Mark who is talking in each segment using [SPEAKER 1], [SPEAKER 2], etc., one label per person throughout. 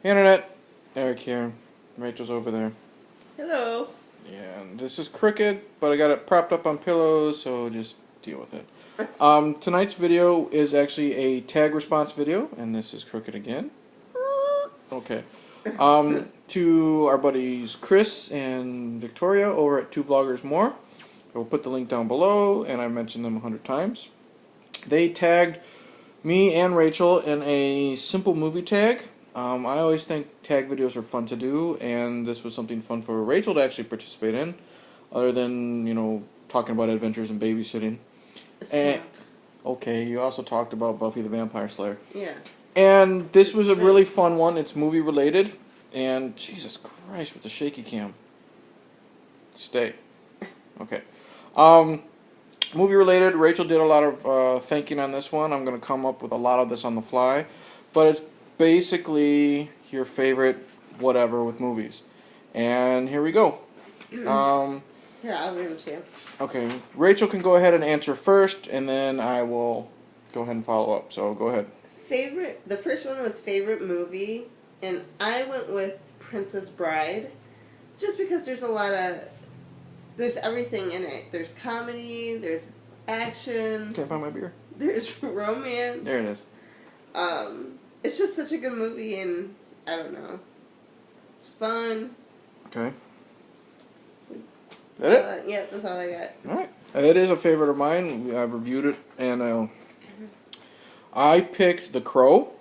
[SPEAKER 1] Hey Internet, Eric here. Rachel's over there.
[SPEAKER 2] Hello.
[SPEAKER 1] Yeah, and this is Cricket, but I got it propped up on pillows, so just deal with it. Tonight's video is actually a tag response video, and this is Cricket again. Okay. To our buddies Chris and Victoria over at Two Vloggers More. I will put the link down below, and I mentioned them 100 times. They tagged me and Rachel in a simple movie tag. I always think tag videos are fun to do, and this was something fun for Rachel to actually participate in, other than, talking about adventures and babysitting. And, okay, you also talked about Buffy the Vampire Slayer.
[SPEAKER 2] Yeah.
[SPEAKER 1] And this was a really fun one. It's movie related, and Jesus Christ with the shaky cam. Stay. Okay. Movie related. Rachel did a lot of thinking on this one. I'm going to come up with a lot of this on the fly, but it's basically your favorite whatever with movies. And here we go.
[SPEAKER 2] Here, I'll read them to you.
[SPEAKER 1] Okay, Rachel can go ahead and answer first, and then I will go ahead and follow up. So go ahead.
[SPEAKER 2] The first one was favorite movie, and I went with Princess Bride, just because there's everything in it. There's comedy, there's action.
[SPEAKER 1] Can't find my beer.
[SPEAKER 2] There's romance.
[SPEAKER 1] There it is.
[SPEAKER 2] It's just such a good movie, and I don't know. It's fun.
[SPEAKER 1] Okay. That it?
[SPEAKER 2] Yeah, that's all I got.
[SPEAKER 1] Alright. It is a favorite of mine. I've reviewed it, and I picked The Crow.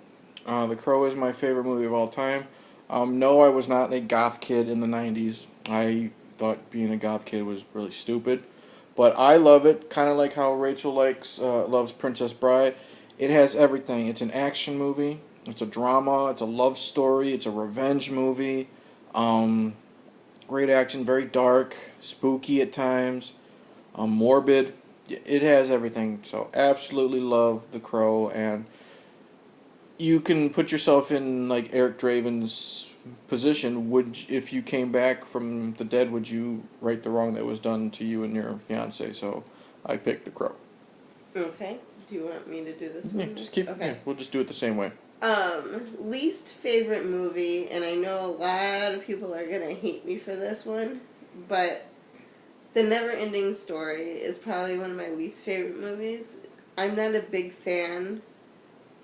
[SPEAKER 1] The Crow is my favorite movie of all time. No, I was not a goth kid in the 90s. I thought being a goth kid was really stupid. But I love it, kind of like how Rachel loves Princess Bride. It has everything. It's an action movie. It's a drama. It's a love story. It's a revenge movie. Great action, very dark, spooky at times, morbid. It has everything. So absolutely love The Crow, and you can put yourself in like Eric Draven's position. If you came back from the dead, would you right the wrong that was done to you and your fiance? So I picked The Crow.
[SPEAKER 2] Okay. Do you want me to do this one?
[SPEAKER 1] Yeah, just keep. Okay. Yeah, we'll just do it the same way.
[SPEAKER 2] Least favorite movie, and I know a lot of people are gonna hate me for this one, but The Never-Ending Story is probably one of my least favorite movies. I'm not a big fan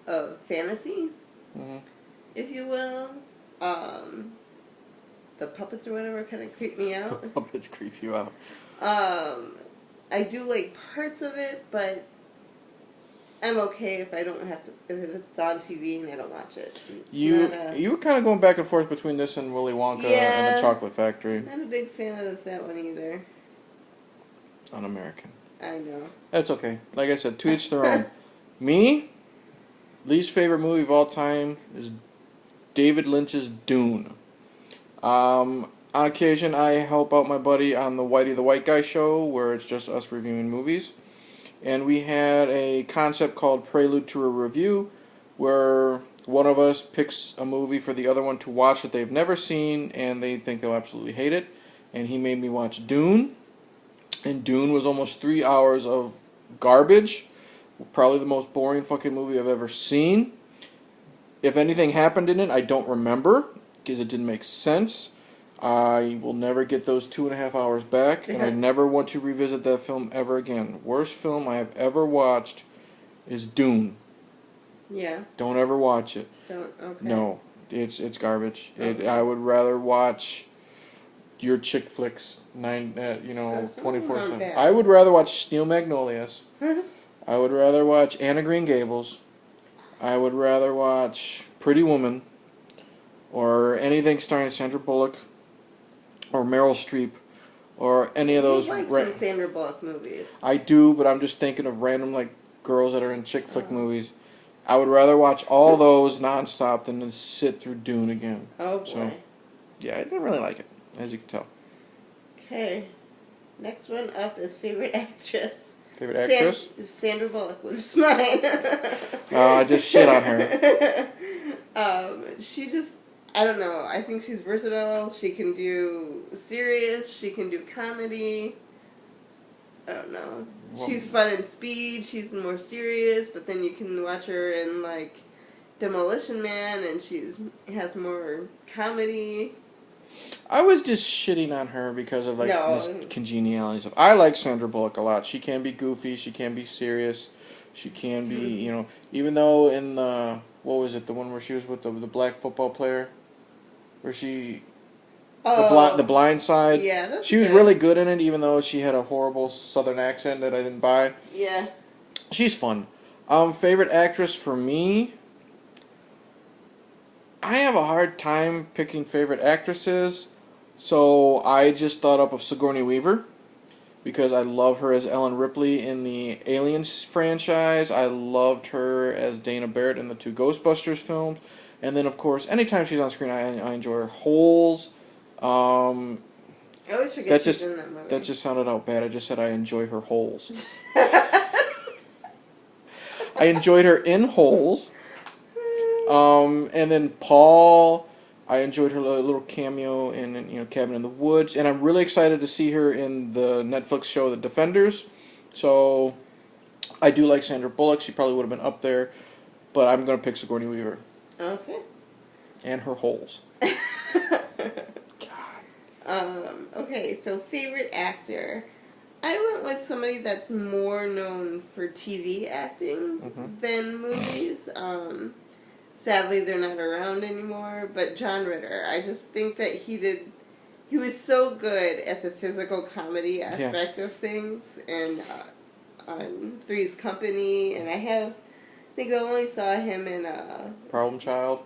[SPEAKER 2] of fantasy, if you will. The puppets or whatever kind of creep me out.
[SPEAKER 1] The puppets creep you out.
[SPEAKER 2] I do like parts of it, but I'm okay if I don't have to, if it's on TV and I don't watch it.
[SPEAKER 1] You were kind of going back and forth between this and Willy Wonka and the Chocolate Factory.
[SPEAKER 2] Not a big fan of that one either.
[SPEAKER 1] Un-American.
[SPEAKER 2] I know. That's
[SPEAKER 1] okay. Like I said, to each their own. Me, least favorite movie of all time is David Lynch's Dune. On occasion, I help out my buddy on the Whitey the White Guy show, where it's just us reviewing movies. And we had a concept called Prelude to a Review, where one of us picks a movie for the other one to watch that they've never seen, and they think they'll absolutely hate it. And he made me watch Dune, and Dune was almost 3 hours of garbage. Probably the most boring fucking movie I've ever seen. If anything happened in it, I don't remember, because it didn't make sense. I will never get those 2.5 hours back, and I never want to revisit that film ever again. Worst film I have ever watched is Dune.
[SPEAKER 2] Yeah.
[SPEAKER 1] Don't ever watch it.
[SPEAKER 2] Okay.
[SPEAKER 1] No, it's garbage.
[SPEAKER 2] Okay.
[SPEAKER 1] I would rather watch your chick flicks 24/7. I would rather watch Steel Magnolias. I would rather watch Anne of Green Gables. I would rather watch Pretty Woman, or anything starring Sandra Bullock, or Meryl Streep, or any of those.
[SPEAKER 2] You like some Sandra Bullock movies.
[SPEAKER 1] I do, but I'm just thinking of random girls that are in chick flick movies. I would rather watch all those nonstop than to sit through Dune again.
[SPEAKER 2] Oh boy. So,
[SPEAKER 1] yeah, I didn't really like it, as you can tell.
[SPEAKER 2] Okay. Next one up is favorite actress.
[SPEAKER 1] Favorite actress?
[SPEAKER 2] Sandra Bullock was mine.
[SPEAKER 1] I just shit on her.
[SPEAKER 2] She just, I don't know. I think she's versatile. She can do serious. She can do comedy. I don't know. Well, she's fun in Speed. She's more serious, but then you can watch her in Demolition Man, and has more comedy.
[SPEAKER 1] I was just shitting on her because of like
[SPEAKER 2] No.
[SPEAKER 1] congeniality stuff. I like Sandra Bullock a lot. She can be goofy. She can be serious. She can be, even though in what was it, the one where she was with the black football player, where she the blind side.
[SPEAKER 2] Yeah,
[SPEAKER 1] she was really good in it, even though she had a horrible Southern accent that I didn't buy.
[SPEAKER 2] Yeah.
[SPEAKER 1] She's fun. Favorite actress for me. I have a hard time picking favorite actresses, so I just thought up of Sigourney Weaver because I love her as Ellen Ripley in the Aliens franchise. I loved her as Dana Barrett in the 2 Ghostbusters films, and then of course anytime she's on screen, I enjoy her. Holes.
[SPEAKER 2] I always forget she's in that movie.
[SPEAKER 1] That just sounded out bad. I just said I enjoy her holes. I enjoyed her in Holes. And then Paul, I enjoyed her little cameo in Cabin in the Woods, and I'm really excited to see her in the Netflix show The Defenders. So I do like Sandra Bullock. She probably would have been up there, but I'm gonna pick Sigourney Weaver.
[SPEAKER 2] Okay.
[SPEAKER 1] And her holes.
[SPEAKER 2] Okay, so favorite actor. I went with somebody that's more known for TV acting than movies. Sadly, they're not around anymore, but John Ritter. I just think that he was so good at the physical comedy aspect of things, and on Three's Company, and I think I only saw him in
[SPEAKER 1] Problem Child?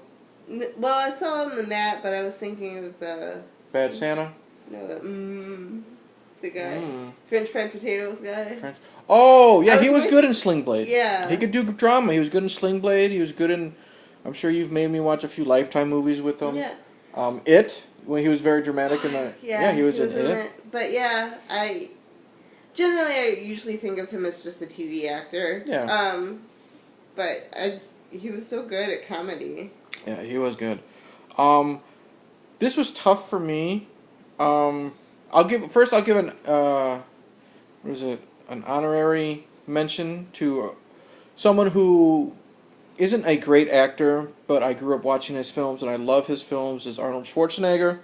[SPEAKER 2] Well, I saw him in that, but I was thinking of the...
[SPEAKER 1] Bad Santa?
[SPEAKER 2] No, the guy. French fried potatoes guy.
[SPEAKER 1] Oh, yeah, he was good in Sling Blade.
[SPEAKER 2] Yeah.
[SPEAKER 1] He could do drama. He was good in Sling Blade. He was good in... I'm sure you've made me watch a few Lifetime movies with him.
[SPEAKER 2] Yeah.
[SPEAKER 1] It, when he was very dramatic in the... Yeah, he was in It.
[SPEAKER 2] But yeah, I usually think of him as just a TV actor.
[SPEAKER 1] Yeah.
[SPEAKER 2] But he was so good at comedy.
[SPEAKER 1] Yeah, he was good. This was tough for me. I'll give an an honorary mention to someone who isn't a great actor, but I grew up watching his films and I love his films, is Arnold Schwarzenegger.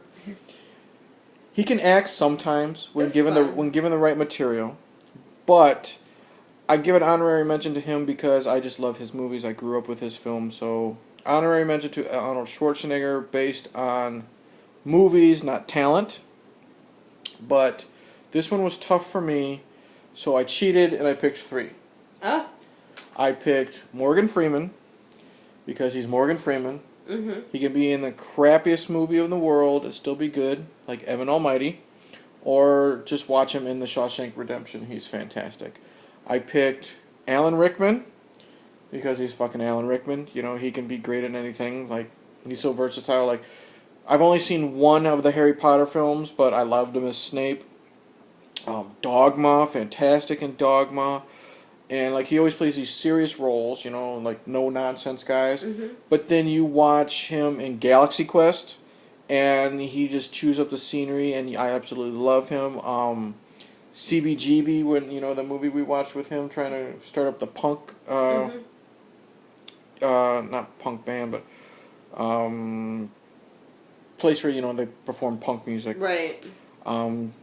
[SPEAKER 1] He can act sometimes when given the right material, but I give an honorary mention to him because I just love his movies. I grew up with his films, so honorary mention to Arnold Schwarzenegger based on movies, not talent. But this one was tough for me, so I cheated and I picked 3. I picked Morgan Freeman because he's Morgan Freeman. He can be in the crappiest movie in the world and still be good, like Evan Almighty, or just watch him in The Shawshank Redemption. He's fantastic. I picked Alan Rickman because he's fucking Alan Rickman. He can be great in anything. Like, he's so versatile. Like, I've only seen one of the Harry Potter films, but I loved him as Snape. Dogma, fantastic in Dogma. And, like, he always plays these serious roles, like no-nonsense guys. But then you watch him in Galaxy Quest, and he just chews up the scenery, and I absolutely love him. CBGB, when, the movie we watched with him trying to start up the punk, not punk band, but, place where, they perform punk music.
[SPEAKER 2] Right.
[SPEAKER 1] And,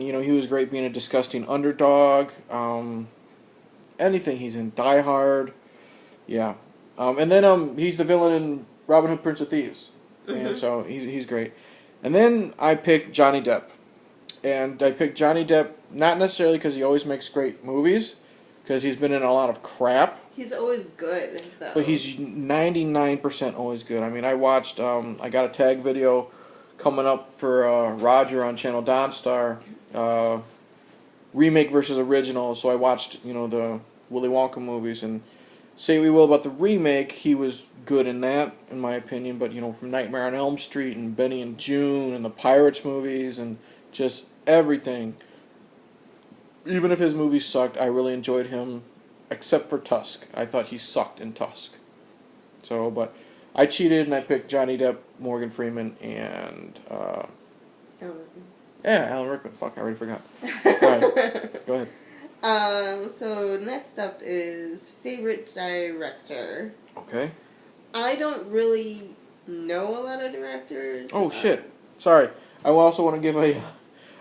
[SPEAKER 1] he was great being a disgusting underdog. Anything he's in. Die Hard. Yeah. And then he's the villain in Robin Hood, Prince of Thieves. And so he's great. And then I picked Johnny Depp. And I picked Johnny Depp not necessarily because he always makes great movies, because he's been in a lot of crap.
[SPEAKER 2] He's always good, though.
[SPEAKER 1] But he's 99% always good. I mean, I watched, I got a tag video coming up for Roger on Channel Dawnstar, remake versus original. So I watched, the Willy Wonka movies, and say what we will about the remake, he was good in that, in my opinion. But, from Nightmare on Elm Street and Benny and June and the Pirates movies and just everything. Even if his movies sucked, I really enjoyed him, except for Tusk. I thought he sucked in Tusk. So, but I cheated and I picked Johnny Depp, Morgan Freeman, and Alan Rickman. Fuck, I already forgot. Alright, go ahead.
[SPEAKER 2] So next up is favorite director.
[SPEAKER 1] Okay.
[SPEAKER 2] I don't really know a lot of directors.
[SPEAKER 1] Oh shit! Sorry. I also want to give a. I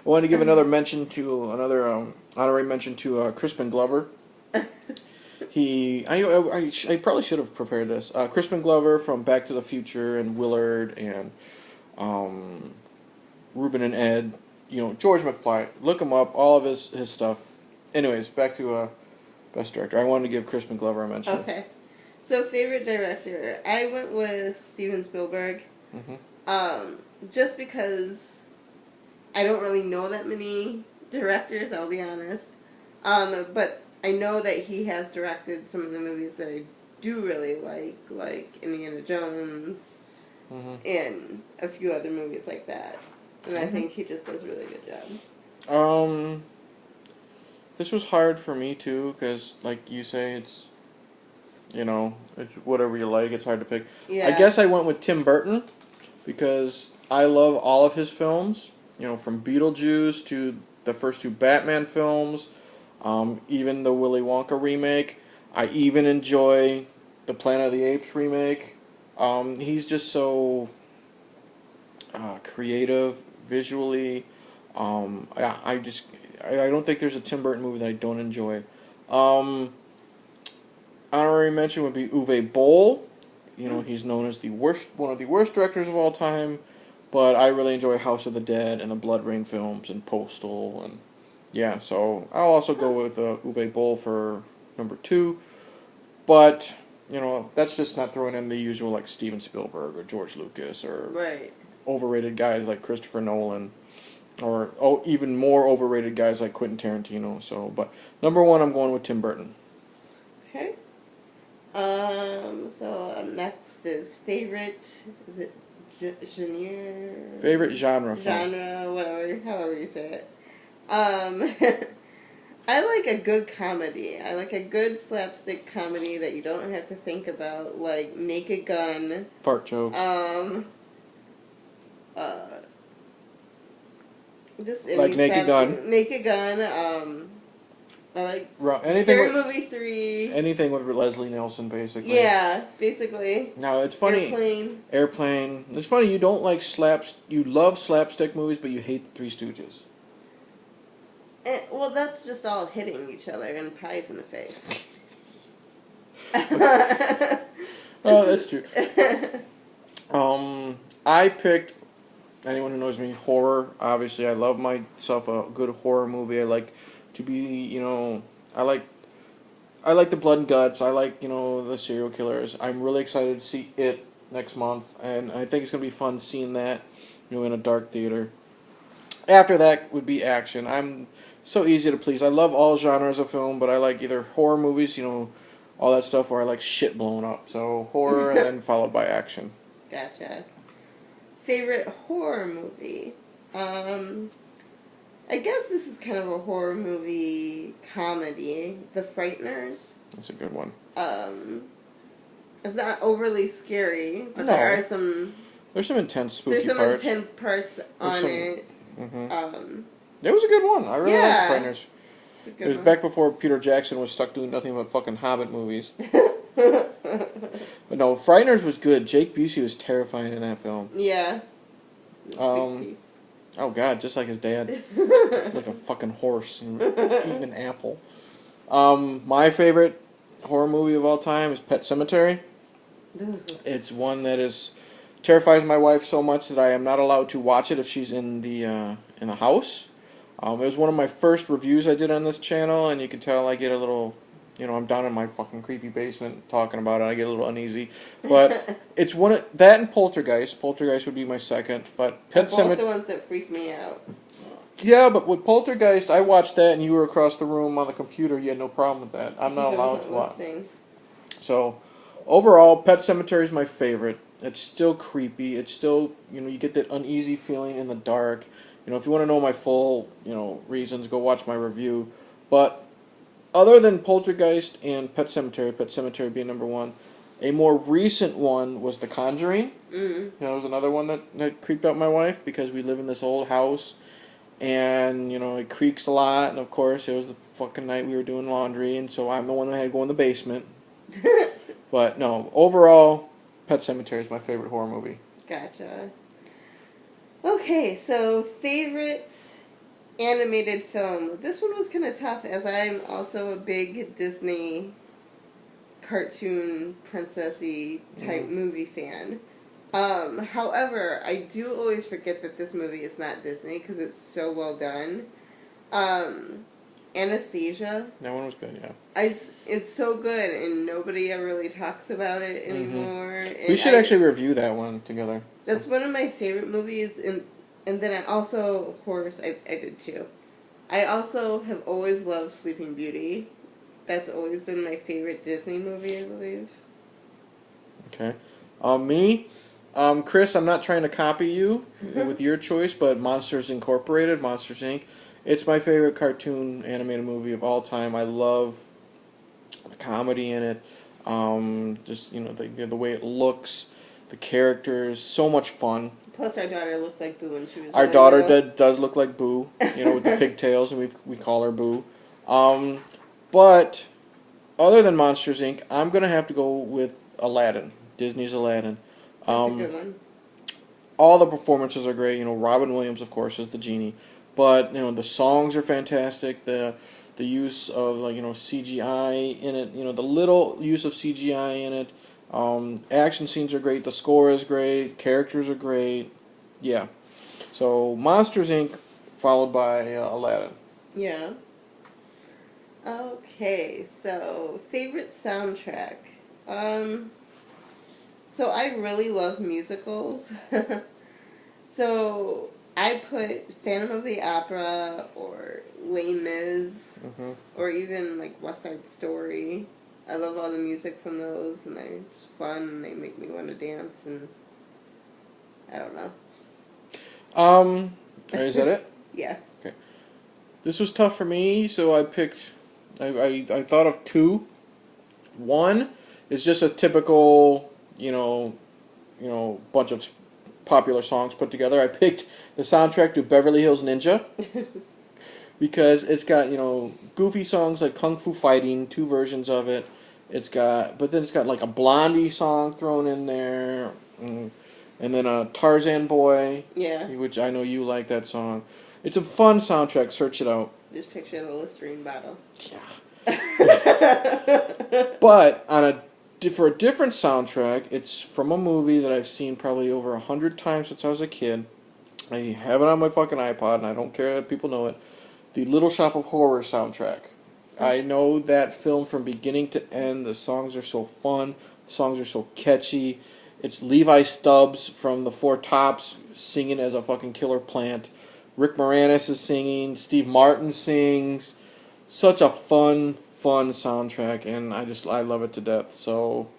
[SPEAKER 1] want to give another mention to another honorary mention to Crispin Glover. I probably should have prepared this. Crispin Glover from Back to the Future and Willard and um, Ruben and Ed. You know, George McFly. Look him up. All of his stuff. Anyways, back to best director. I wanted to give Crispin Glover a mention.
[SPEAKER 2] Okay. So favorite director, I went with Steven Spielberg. Just because I don't really know that many directors, I'll be honest. But I know that he has directed some of the movies that I do really like Indiana Jones and a few other movies like that. And I think he just does a really good job.
[SPEAKER 1] This was hard for me too, because like you say, it's it's whatever you like. It's hard to pick.
[SPEAKER 2] Yeah.
[SPEAKER 1] I guess I went with Tim Burton because I love all of his films. You know, from Beetlejuice to the first two Batman films, even the Willy Wonka remake. I even enjoy the Planet of the Apes remake. He's just so creative visually. I don't think there's a Tim Burton movie that I don't enjoy. Honorary mention would be Uwe Boll. You know, he's known as one of the worst directors of all time, but I really enjoy House of the Dead and the Blood Rain films and Postal, and yeah, so I'll also go with Uwe Boll for number 2. But that's just not throwing in the usual like Steven Spielberg or George Lucas or overrated guys like Christopher Nolan, or even more overrated guys like Quentin Tarantino. So, but number 1, I'm going with Tim Burton.
[SPEAKER 2] Okay. So next is favorite. Is it genre?
[SPEAKER 1] Favorite genre.
[SPEAKER 2] Genre, whatever, however you say it. I like a good comedy. I like a good slapstick comedy that you don't have to think about, like Naked Gun.
[SPEAKER 1] Fart jokes.
[SPEAKER 2] Just
[SPEAKER 1] like Naked Gun.
[SPEAKER 2] Naked Gun. I like
[SPEAKER 1] Scary
[SPEAKER 2] Movie 3.
[SPEAKER 1] Anything with Leslie Nielsen, basically.
[SPEAKER 2] Yeah, basically.
[SPEAKER 1] No, it's funny. Airplane. It's funny, you don't like you love slapstick movies, but you hate the Three Stooges.
[SPEAKER 2] Well, that's just all hitting each other and pies in the face.
[SPEAKER 1] Oh, that's true. I picked, anyone who knows me, horror. Obviously, I love myself a good horror movie. I like to be, I like the blood and guts. I like, the serial killers. I'm really excited to see It next month, and I think it's going to be fun seeing that, in a dark theater. After that would be action. I'm so easy to please. I love all genres of film, but I like either horror movies, all that stuff, or I like shit blowing up. So horror and then followed by action.
[SPEAKER 2] Gotcha. Favorite horror movie? I guess this is kind of a horror movie comedy. The Frighteners.
[SPEAKER 1] That's a good one.
[SPEAKER 2] It's not overly scary, but
[SPEAKER 1] No.
[SPEAKER 2] there are some...
[SPEAKER 1] There's some intense spooky parts.
[SPEAKER 2] There's some intense parts on it.
[SPEAKER 1] Mm-hmm. It was a good one. I really liked The Frighteners. It was back before Peter Jackson was stuck doing nothing but fucking Hobbit movies. But no, Frighteners was good. Jake Busey was terrifying in that film.
[SPEAKER 2] Yeah.
[SPEAKER 1] Oh god, just like his dad. Like a fucking horse and eating an apple. My favorite horror movie of all time is Pet Sematary. It's one that terrifies my wife so much that I am not allowed to watch it if she's in the house. It was one of my first reviews I did on this channel, and you can tell I get a little, I'm down in my fucking creepy basement talking about it. I get a little uneasy, but it's that and Poltergeist. Poltergeist would be my second, but Pet Sematary.
[SPEAKER 2] Both the ones that freak me out.
[SPEAKER 1] Yeah, but with Poltergeist, I watched that, and you were across the room on the computer. You had no problem with that. I'm not allowed to watch. So, overall, Pet Sematary is my favorite. It's still creepy. It's still, you get that uneasy feeling in the dark. If you want to know my full, reasons, go watch my review. But other than Poltergeist and Pet Sematary being number 1, a more recent one was The Conjuring.
[SPEAKER 2] Mm-hmm.
[SPEAKER 1] That was another one that creeped out my wife because we live in this old house. And, it creaks a lot. And, of course, it was the fucking night we were doing laundry. And so I'm the one that had to go in the basement. But, no, overall, Pet Sematary is my favorite horror movie.
[SPEAKER 2] Gotcha. Okay, so favorite animated film. This one was kind of tough as I'm also a big Disney cartoon princessy type movie fan. However, I do always forget that this movie is not Disney because it's so well done. Anastasia.
[SPEAKER 1] That one was good, yeah.
[SPEAKER 2] It's so good, and nobody ever really talks about it anymore.
[SPEAKER 1] We should actually review that one together.
[SPEAKER 2] That's one of my favorite movies, and then I also, of course, I did too. I also have always loved Sleeping Beauty. That's always been my favorite Disney movie, I believe.
[SPEAKER 1] Okay. Me, Chris, I'm not trying to copy you with your choice, but Monsters Incorporated, Monsters Inc. It's my favorite cartoon animated movie of all time. I love the comedy in it. Just, the way it looks, the characters, so much fun.
[SPEAKER 2] Plus, our daughter looked like Boo when she was
[SPEAKER 1] Our
[SPEAKER 2] really
[SPEAKER 1] daughter
[SPEAKER 2] little.
[SPEAKER 1] does look like Boo, with the pigtails, and we call her Boo. But other than Monsters Inc., I'm going to have to go with Aladdin, Disney's Aladdin.
[SPEAKER 2] That's a good one.
[SPEAKER 1] All the performances are great. Robin Williams, of course, is the genie. But, the songs are fantastic. The use of, CGI in it, the little use of CGI in it. Action scenes are great. The score is great. Characters are great. Yeah. So, Monsters, Inc., followed by Aladdin.
[SPEAKER 2] Yeah. Okay, so favorite soundtrack. So I really love musicals. So I put Phantom of the Opera or Les Mis or even like West Side Story. I love all the music from those, and they're just fun, and they make me want to dance, and I don't know.
[SPEAKER 1] Is that it?
[SPEAKER 2] Yeah.
[SPEAKER 1] Okay. This was tough for me, so I picked. I thought of two. One is just a typical, bunch of popular songs put together. I picked the soundtrack to Beverly Hills Ninja because it's got, goofy songs like Kung Fu Fighting, two versions of it. But then it's got like a Blondie song thrown in there, and then a Tarzan Boy, which I know you like that song. It's a fun soundtrack. Search it out.
[SPEAKER 2] Just picture the Listerine bottle.
[SPEAKER 1] Yeah. But for a different soundtrack, it's from a movie that I've seen probably over 100 times since I was a kid. I have it on my fucking iPod, and I don't care that people know it. The Little Shop of Horrors soundtrack. I know that film from beginning to end. The songs are so fun. The songs are so catchy. It's Levi Stubbs from the Four Tops singing as a fucking killer plant. Rick Moranis is singing. Steve Martin sings. Such a fun soundtrack, and I love it to death. So,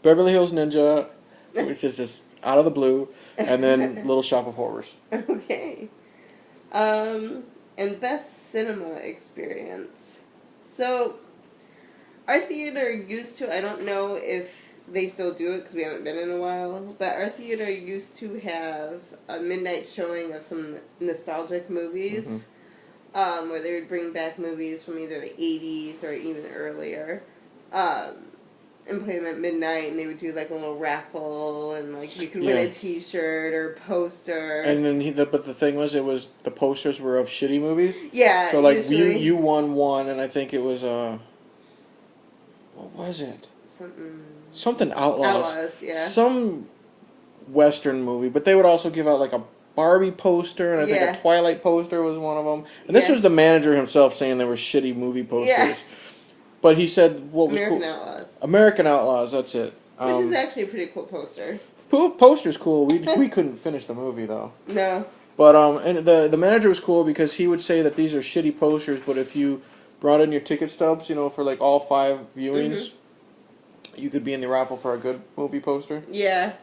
[SPEAKER 1] Beverly Hills Ninja, which is just out of the blue, and then Little Shop of Horrors.
[SPEAKER 2] Okay. And best cinema experience. So, our theater used to, I don't know if they still do it because we haven't been in a while, but our theater used to have a midnight showing of some nostalgic movies. Where they would bring back movies from either the 80s or even earlier, and play them at midnight, and they would do like a little raffle, and like you could win a T-shirt or poster. And then
[SPEAKER 1] but the thing was, the posters were of shitty movies.
[SPEAKER 2] Yeah.
[SPEAKER 1] So like you won one, and I think it was what was it? Something Outlaws.
[SPEAKER 2] Outlaws, yeah.
[SPEAKER 1] Some Western movie, but they would also give out like a Barbie poster, and I think a Twilight poster was one of them. And this was the manager himself saying they were shitty movie posters. Yeah. But he said what was
[SPEAKER 2] American
[SPEAKER 1] cool.
[SPEAKER 2] Outlaws.
[SPEAKER 1] American Outlaws, that's it.
[SPEAKER 2] Which is actually a pretty cool poster.
[SPEAKER 1] Poster's cool. We couldn't finish the movie though.
[SPEAKER 2] No.
[SPEAKER 1] But and the manager was cool because he would say that these are shitty posters, but if you brought in your ticket stubs, for like all 5 viewings, you could be in the raffle for a good movie poster.
[SPEAKER 2] Yeah.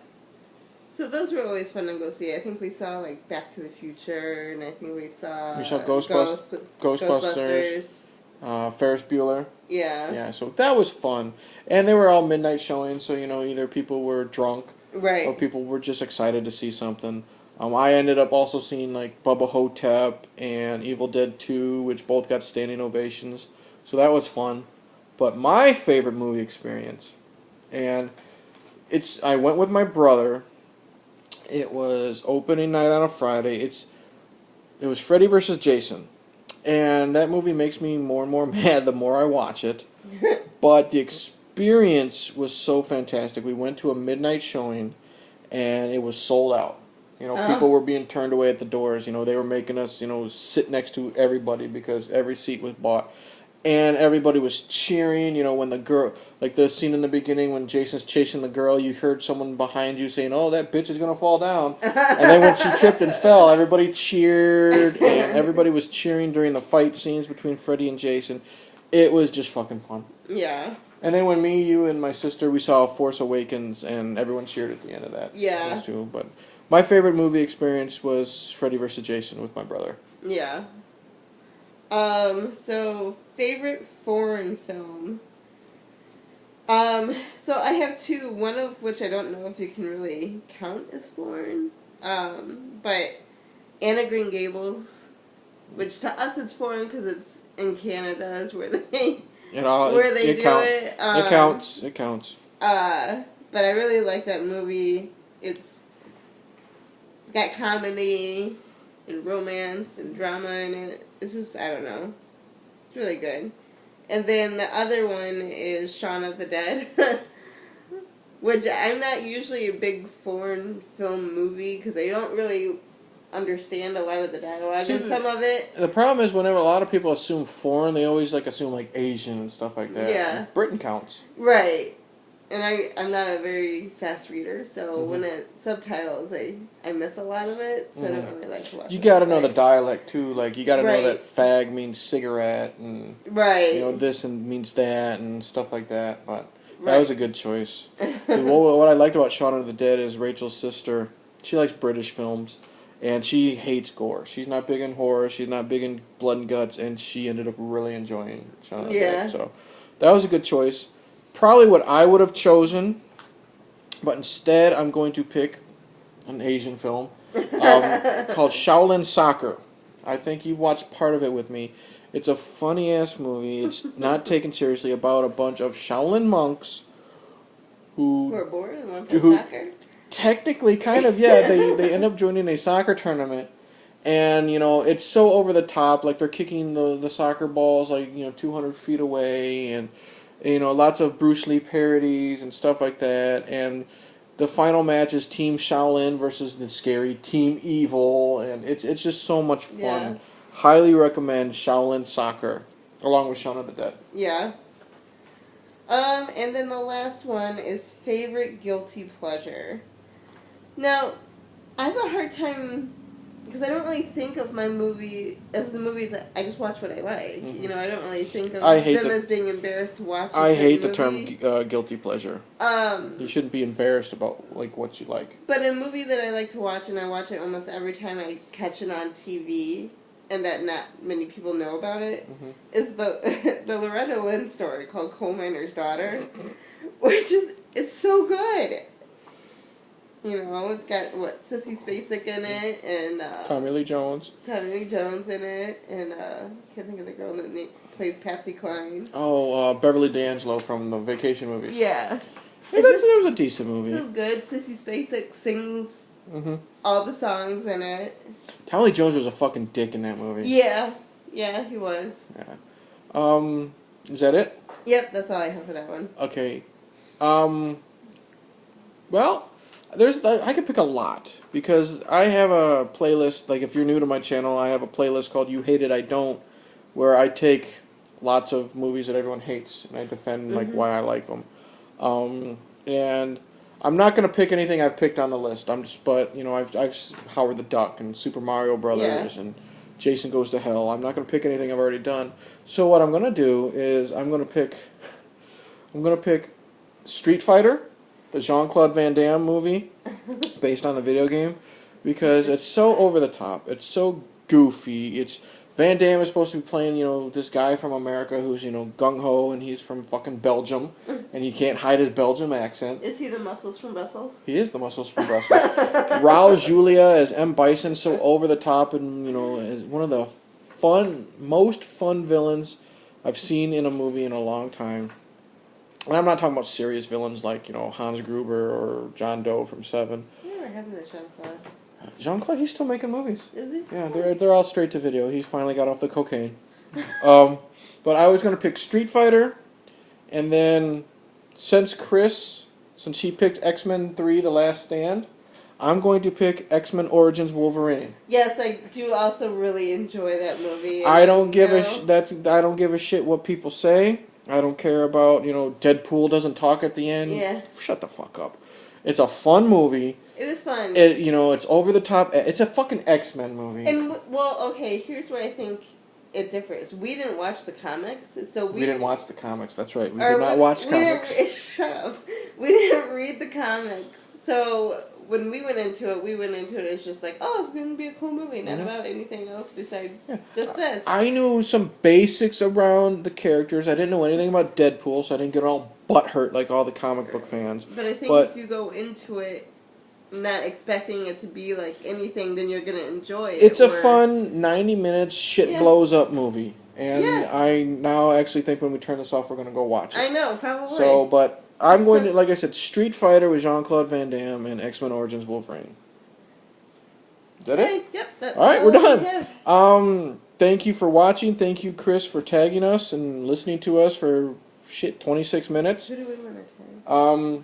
[SPEAKER 2] So those were always fun to go see. I think we saw like Back to the Future, and I think we saw
[SPEAKER 1] Ghostbusters, Ferris Bueller.
[SPEAKER 2] Yeah.
[SPEAKER 1] Yeah, so that was fun. And they were all midnight showings, so either people were drunk or people were just excited to see something. I ended up also seeing like Bubba Hotep and Evil Dead 2, which both got standing ovations. So that was fun. But my favorite movie experience, and I went with my brother. It was opening night on a Friday. It was Freddy versus Jason. And that movie makes me more and more mad the more I watch it. But the experience was so fantastic. We went to a midnight showing, and it was sold out. People were being turned away at the doors. They were making us, sit next to everybody because every seat was bought. And everybody was cheering, when the girl, like the scene in the beginning when Jason's chasing the girl, you heard someone behind you saying, "Oh, that bitch is going to fall down." And then when she tripped and fell, everybody cheered, and everybody was cheering during the fight scenes between Freddy and Jason. It was just fucking fun.
[SPEAKER 2] Yeah.
[SPEAKER 1] And then when me, you, and my sister, we saw Force Awakens, and everyone cheered at the end of that.
[SPEAKER 2] Yeah.
[SPEAKER 1] Those two. But my favorite movie experience was Freddy vs. Jason with my brother.
[SPEAKER 2] Yeah. So, favorite foreign film. So I have two, one of which I don't know if you can really count as foreign. But Anna Green Gables, which to us it's foreign because it's in Canada, is where they do it.
[SPEAKER 1] It counts.
[SPEAKER 2] But I really like that movie. It's got comedy and romance and drama in it. It's just, I don't know. It's really good. And then the other one is Shaun of the Dead, which I'm not usually a big foreign film movie because I don't really understand a lot of the dialogue in some of it.
[SPEAKER 1] The problem is whenever a lot of people assume foreign, they always assume Asian and stuff like that.
[SPEAKER 2] Yeah.
[SPEAKER 1] Britain counts.
[SPEAKER 2] Right. And I'm not a very fast reader, so when it subtitles, I miss a lot of it, so I don't really like to watch it.
[SPEAKER 1] You gotta know the dialect, too. You gotta know that fag means cigarette, and this and means that, and stuff like that, but that was a good choice. What I liked about Shaun of the Dead is Rachel's sister, she likes British films, and she hates gore. She's not big in horror, she's not big in blood and guts, and she ended up really enjoying Shaun of the Dead, so that was a good choice. Probably what I would have chosen, but instead I'm going to pick an Asian film called Shaolin Soccer. I think you watched part of it with me. It's a funny-ass movie. It's not taken seriously, about a bunch of Shaolin monks who
[SPEAKER 2] are bored and want to play soccer.
[SPEAKER 1] Technically, kind of, yeah. They end up joining a soccer tournament, and it's so over the top. They're kicking the soccer balls 200 feet away, and lots of Bruce Lee parodies and stuff like that. And the final match is Team Shaolin versus the scary Team Evil, and it's just so much fun. Yeah. Highly recommend Shaolin Soccer, along with Shaun of the Dead.
[SPEAKER 2] Yeah. And then the last one is favorite guilty pleasure. Now, I have a hard time because I don't really think of my movie as the movies that I just watch what I like. Mm-hmm. I don't really think of them as being embarrassed to watch.
[SPEAKER 1] I hate the term guilty pleasure. You shouldn't be embarrassed about what you like.
[SPEAKER 2] But a movie that I like to watch, and I watch it almost every time I catch it on TV, and that not many people know about it, is the Loretta Lynn story called Coal Miner's Daughter, which is it's so good. It's got, Sissy Spacek in it, and
[SPEAKER 1] Tommy Lee Jones.
[SPEAKER 2] Tommy Lee Jones in it, and I can't think of the girl that plays Patsy Cline.
[SPEAKER 1] Oh, Beverly D'Angelo from the Vacation movie.
[SPEAKER 2] Yeah.
[SPEAKER 1] It was a decent movie.
[SPEAKER 2] It was good. Sissy Spacek sings all the songs in it.
[SPEAKER 1] Tommy Lee Jones was a fucking dick in that movie.
[SPEAKER 2] Yeah. Yeah, he was.
[SPEAKER 1] Yeah. Is that it?
[SPEAKER 2] Yep, that's all I have for that one.
[SPEAKER 1] Okay. Well, I could pick a lot, because I have a playlist, if you're new to my channel, I have a playlist called You Hate It, I Don't, where I take lots of movies that everyone hates, and I defend, why I like them. And I'm not going to pick anything I've picked on the list, I've Howard the Duck, and Super Mario Brothers, and Jason Goes to Hell. I'm not going to pick anything I've already done. So what I'm going to do is, I'm going to pick Street Fighter, the Jean-Claude Van Damme movie, based on the video game, because it's so over the top. It's so goofy. Van Damme is supposed to be playing, this guy from America who's, gung-ho, and he's from fucking Belgium, and he can't hide his Belgium accent.
[SPEAKER 2] Is he the Muscles from Brussels?
[SPEAKER 1] He is the Muscles from Brussels. Raul Julia as M. Bison, so over the top, and, is one of the most fun villains I've seen in a movie in a long time. And I'm not talking about serious villains like, Hans Gruber or John Doe from Seven.
[SPEAKER 2] Whatever happened to Jean-Claude?
[SPEAKER 1] Jean-Claude, he's still making movies.
[SPEAKER 2] Is he?
[SPEAKER 1] Yeah, they're all straight to video. He finally got off the cocaine. But I was going to pick Street Fighter, and then since he picked X-Men 3: The Last Stand, I'm going to pick X-Men Origins Wolverine.
[SPEAKER 2] Yes, I do also really enjoy that movie.
[SPEAKER 1] I don't give I don't give a shit what people say. I don't care about, Deadpool doesn't talk at the end.
[SPEAKER 2] Yeah.
[SPEAKER 1] Shut the fuck up. It's a fun movie.
[SPEAKER 2] It is fun.
[SPEAKER 1] It's over the top. It's a fucking X-Men movie.
[SPEAKER 2] And okay, here's where I think it differs. We didn't watch the comics, so
[SPEAKER 1] we didn't watch the comics. That's right. We did not watch comics.
[SPEAKER 2] Shut up. We didn't read the comics. So when we went into it as just like, oh, it's going to be a cool movie, not about anything else besides just this.
[SPEAKER 1] I knew some basics around the characters. I didn't know anything about Deadpool, so I didn't get all butthurt like all the comic book fans.
[SPEAKER 2] But I think if you go into it not expecting it to be like anything, then you're going to enjoy it.
[SPEAKER 1] It's a fun 90 minutes shit blows up movie. And I now actually think when we turn this off, we're going to go watch it.
[SPEAKER 2] I know, probably.
[SPEAKER 1] So, but I'm going to, like I said, Street Fighter with Jean-Claude Van Damme and X-Men Origins Wolverine. Is that it?
[SPEAKER 2] Yep. That's
[SPEAKER 1] all right, we're done. Thank you for watching. Thank you, Chris, for tagging us and listening to us for 26 minutes.
[SPEAKER 2] Who do we want to tag?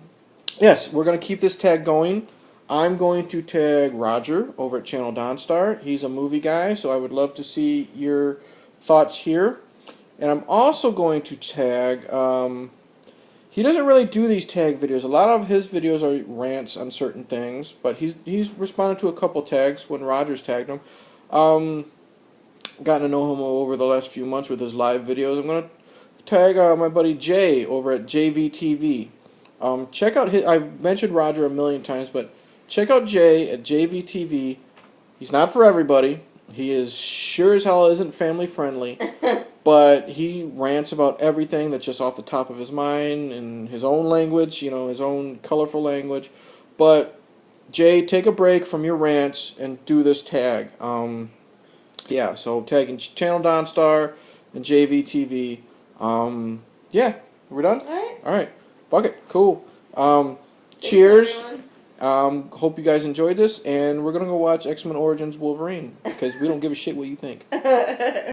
[SPEAKER 1] Yes, we're going to keep this tag going. I'm going to tag Roger over at Channel Dawnstar. He's a movie guy, so I would love to see your thoughts here. And I'm also going to tag... he doesn't really do these tag videos. A lot of his videos are rants on certain things, but he's responded to a couple tags when Roger's tagged him. Gotten to know him over the last few months with his live videos. I'm going to tag my buddy Jay over at JVTV. Check out I've mentioned Roger a million times, but check out Jay at JVTV. He's not for everybody. He is sure as hell isn't family friendly. But he rants about everything that's just off the top of his mind in his own language, his own colorful language. But, Jay, take a break from your rants and do this tag. So tagging Channel Dawnstar and JVTV. We're done? All right. Fuck it. Cool. Cheers. Hope you guys enjoyed this, and we're going to go watch X-Men Origins Wolverine, because we don't give a shit what you think.